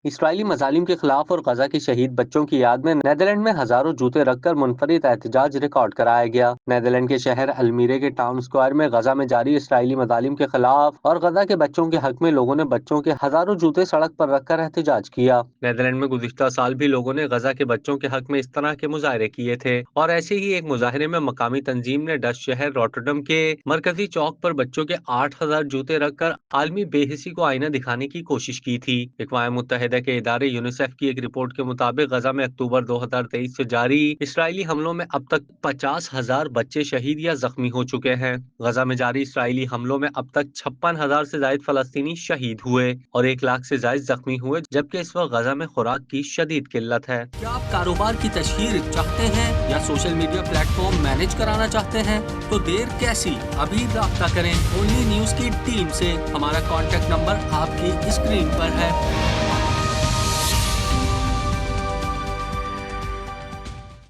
اسرائیلی مظالم کے خلاف اور غزہ کے شہید بچوں کی یاد میں نیدرلینڈ میں ہزاروں جوتے رکھ کر منفرد احتجاج ریکارڈ کرایا گیا۔ نیدرلینڈ کے شہر المیرے کے ٹاؤن اسکوائر میں غزہ میں جاری اسرائیلی مظالم کے خلاف اور غزہ کے بچوں کے حق میں لوگوں نے بچوں کے ہزاروں جوتے سڑک پر رکھ کر احتجاج کیا۔ نیدرلینڈ میں گزشتہ سال بھی لوگوں نے غزہ کے بچوں کے حق میں اس طرح کے مظاہرے کیے تھے، اور ایسے ہی ایک مظاہرے میں مقامی تنظیم نے ڈچ شہر روٹرڈم کے مرکزی چوک پر بچوں کے 8,000 جوتے رکھ کر عالمی بے حسی کو آئینہ دکھانے کی کوشش کی تھی۔ اقوام متحدہ کے ادارے یونیسیف کی ایک رپورٹ کے مطابق غزہ میں اکتوبر 2023 سے جاری اسرائیلی حملوں میں اب تک 50,000 بچے شہید یا زخمی ہو چکے ہیں۔ غزہ میں جاری اسرائیلی حملوں میں اب تک 56,000 سے زائد فلسطینی شہید ہوئے اور 1 لاکھ سے زائد زخمی ہوئے، جبکہ اس وقت غزہ میں خوراک کی شدید قلت ہے۔ کیا آپ کاروبار کی تشہیر چاہتے ہیں یا social media plate form manage کرانا چاہتے ہیں؟ تو دیر کیسی، ابھی رابطہ کریں اونلی نیوز کی ٹیم سے۔ ہمارا کانٹیکٹ نمبر آپ کی اسکرین پر ہے۔